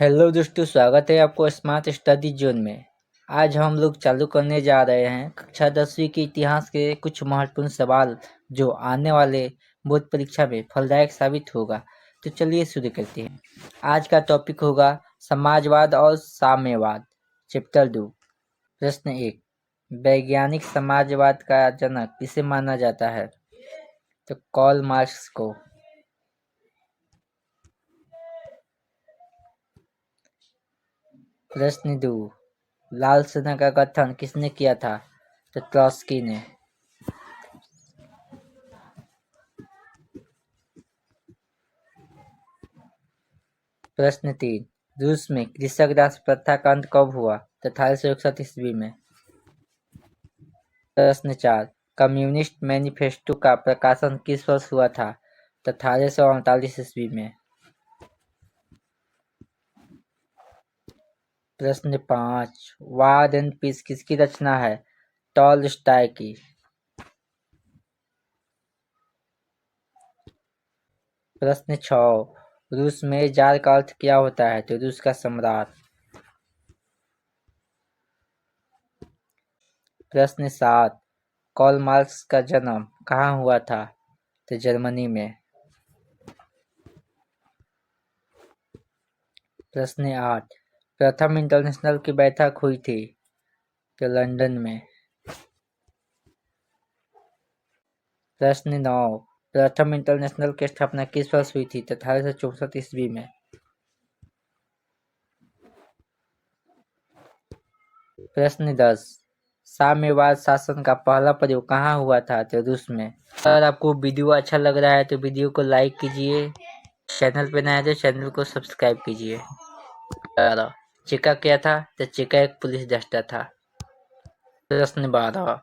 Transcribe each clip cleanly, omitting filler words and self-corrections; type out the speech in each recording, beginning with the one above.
Hello दोस्तों, स्वागत है आपको स्मार्ट स्टडी जोन में। आज हम लोग चालू करने जा रहे हैं कक्षा 10वीं के इतिहास के कुछ महत्वपूर्ण सवाल जो आने वाले बोर्ड परीक्षा में फलदायक साबित होगा। तो चलिए शुरू करते हैं। आज का टॉपिक होगा समाजवाद और साम्यवाद, चैप्टर 2। प्रश्न 1, वैज्ञानिक समाजवाद का जनक किसे माना जाता है? तो कार्ल मार्क्स को। प्रश्न 2, लाल सेना का गठन किसने किया था? तो ट्रॉट्स्की ने। प्रश्न 3, रूस में कृषक राज प्रथा का अंत कब हुआ? तो 1861 ईस्वी में। प्रश्न 4, कम्युनिस्ट मैनिफेस्टो का प्रकाशन किस वर्ष हुआ था? तो 1848 ईस्वी में। प्रश्न 5, वार एंड पीस किसकी रचना है? टॉलस्टॉय की। प्रश्न 6, रूस में जार का अर्थ क्या होता है? तो रूस का सम्राट। प्रश्न 7, कार्ल मार्क्स का जन्म कहाँ हुआ था? तो जर्मनी में। प्रश्न 8, प्रथम इंटरनेशनल की बैठक हुई थी? तो लंदन में। प्रश्न 9, प्रथम इंटरनेशनल की स्थापना किस वर्ष हुई थी? तो 1864 ईस्वी में। प्रश्न 10, साम्यवाद शासन का पहला प्रयोग कहाँ हुआ था? तो रूस में। अगर आपको वीडियो अच्छा लग रहा है तो वीडियो को लाइक कीजिए, चैनल पे नया है तो चैनल को सब्सक्राइब कीजिए। चेका क्या था? तो चेका एक पुलिस दस्ता था। प्रश्न 12,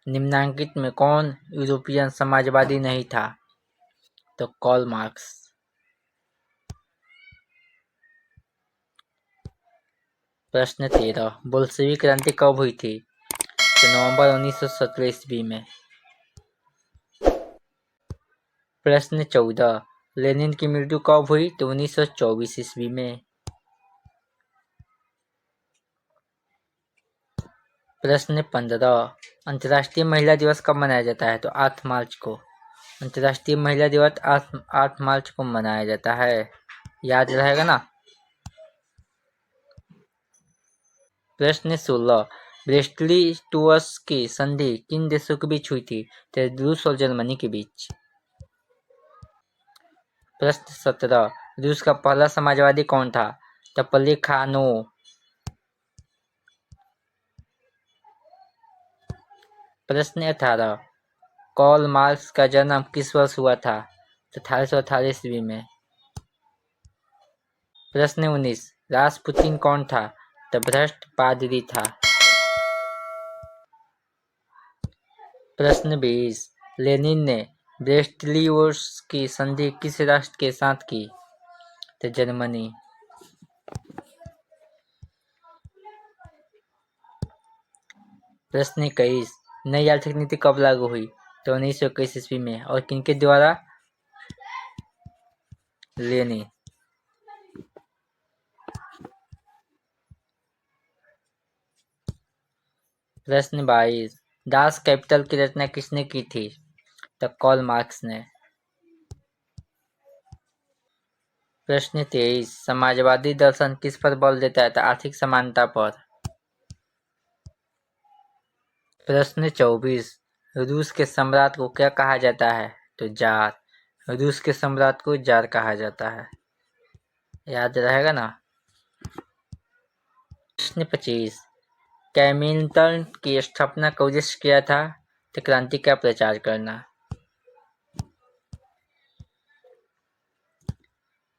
निम्नांकित में कौन यूरोपियन समाजवादी नहीं था? तो कार्ल मार्क्स। प्रश्न 13, बोल्शेविक क्रांति कब हुई थी? तो नवंबर 1917 ईस्वी में। प्रश्न 14, लेनिन की मृत्यु कब हुई? तो 1924 ईस्वी में। प्रश्न 15, अंतर्राष्ट्रीय महिला दिवस कब मनाया जाता है? तो 8 मार्च को। अंतर्राष्ट्रीय महिला दिवस 8 मार्च को मनाया जाता है, याद रहेगा ना। प्रश्न 16, ब्रेस्टली-लिटवाक की संधि किन देशों के बीच हुई थी? तो रूस और जर्मनी के बीच। प्रश्न 17, रूस का पहला समाजवादी कौन था? तो प्लेखानोव। प्रश्न 18, कार्ल मार्क्स का जन्म किस वर्ष हुआ था? तो 1818 ईस्वी में। प्रश्न 19, रासपुतीन कौन था? तो भ्रष्ट पादरी था। प्रश्न 20, लेनिन ने ब्रेस्ट-लिटवाक की संधि किस राष्ट्र के साथ की? तो जर्मनी। प्रश्न 21, नई आर्थिक नीति कब लागू हुई? तो 1921 ईस्वी में, और किनके द्वारा? लेनिन। प्रश्न 22, दास कैपिटल की रचना किसने की थी? तो कार्ल मार्क्स ने। प्रश्न 23, समाजवादी दर्शन किस पर बल देता है? तो आर्थिक समानता पर। प्रश्न 24, रूस के सम्राट को क्या कहा जाता है? तो जार। रूस के सम्राट को जार कहा जाता है, याद रहेगा ना। प्रश्न 25, कैमिनटन की स्थापना का उद्देश्य क्या था? तो क्रांति का प्रचार करना।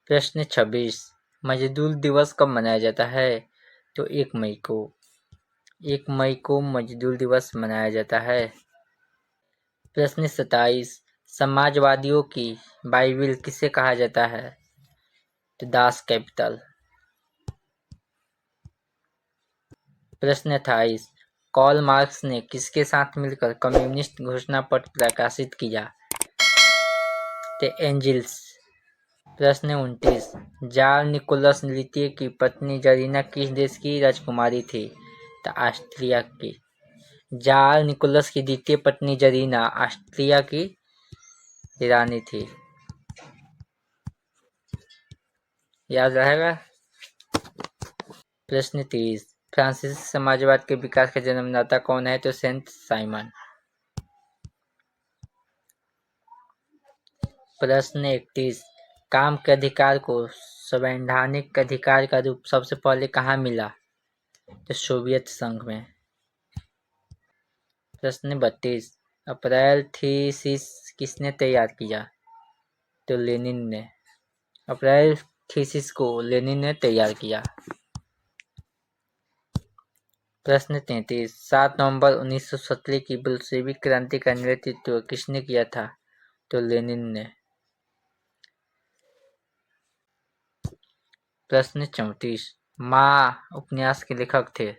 प्रश्न 26, मजदूर दिवस कब मनाया जाता है? तो 1 मई को। 1 मई को मजदूर दिवस मनाया जाता है। प्रश्न 27, समाजवादियों की बाइबिल किसे कहा जाता है? तो दास कैपिटल। प्रश्न 28, कार्ल मार्क्स ने किसके साथ मिलकर कम्युनिस्ट घोषणा पत्र प्रकाशित किया? तो एंजिल्स। प्रश्न 29, जाल निकोलस द्वितीय की पत्नी जरीना किस देश की राजकुमारी थी? तो ऑस्ट्रिया की। जाल निकोलस की द्वितीय पत्नी जरीना ऑस्ट्रिया की रानी थी। याद रहेगा। प्रश्न 30, फ्रांसीसी समाजवाद के विकास का जन्मदाता कौन है? तो सेंट साइमन। प्रश्न 31, काम के अधिकार को संवैधानिक अधिकार का रूप सबसे पहले कहाँ मिला? तो सोवियत संघ में। प्रश्न 32, अप्रैल थीसिस किसने तैयार किया? तो लेनिन ने। अप्रैल थीसिस को लेनिन ने तैयार किया। प्रश्न 33, 7 नवंबर 1917 की बोल्शेविक क्रांति का नेतृत्व किसने किया था? तो लेनिन ने। प्रश्न 34, माँ उपन्यास के लेखक थे?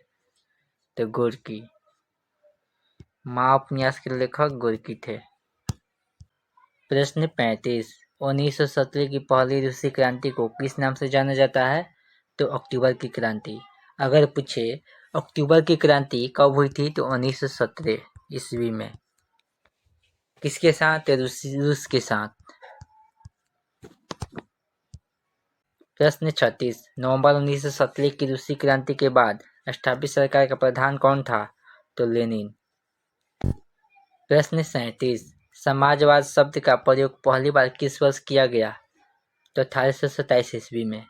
तो गोर्की। माँ उपन्यास के लेखक गोर्की थे। प्रश्न 35, 1917 की पहली रूसी क्रांति को किस नाम से जाना जाता है? तो अक्टूबर की क्रांति। अगर पूछे अक्टूबर की क्रांति कब हुई थी? तो 1917 ईस्वी में। किसके साथ? रूस के साथ। प्रश्न 36, नवंबर 1917 की रूसी क्रांति के बाद स्थापित सरकार का प्रधान कौन था? तो लेनिन। प्रश्न 37, समाजवाद शब्द का प्रयोग पहली बार किस वर्ष किया गया? तो 1827 ईस्वी में।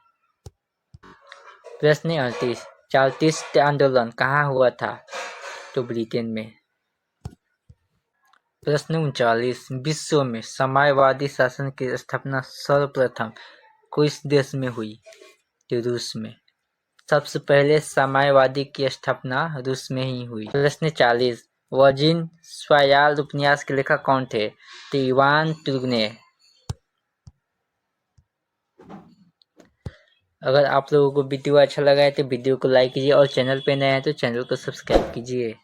प्रश्न 38, चार्टिस्ट आंदोलन कहाँ हुआ था? तो ब्रिटेन में। प्रश्न 39, विश्व में साम्यवादी शासन की स्थापना सर्वप्रथम किस देश में हुई? तो रूस में। सबसे पहले साम्यवादी की स्थापना रूस में ही हुई। प्रश्न 40, वर्जिन स्वायाल उपन्यास के लेखक कौन थे? तो इवान तुर्गनेव। अगर आप लोगों को वीडियो अच्छा लगा है तो वीडियो को लाइक कीजिए और चैनल पे नए हैं तो चैनल को सब्सक्राइब कीजिए।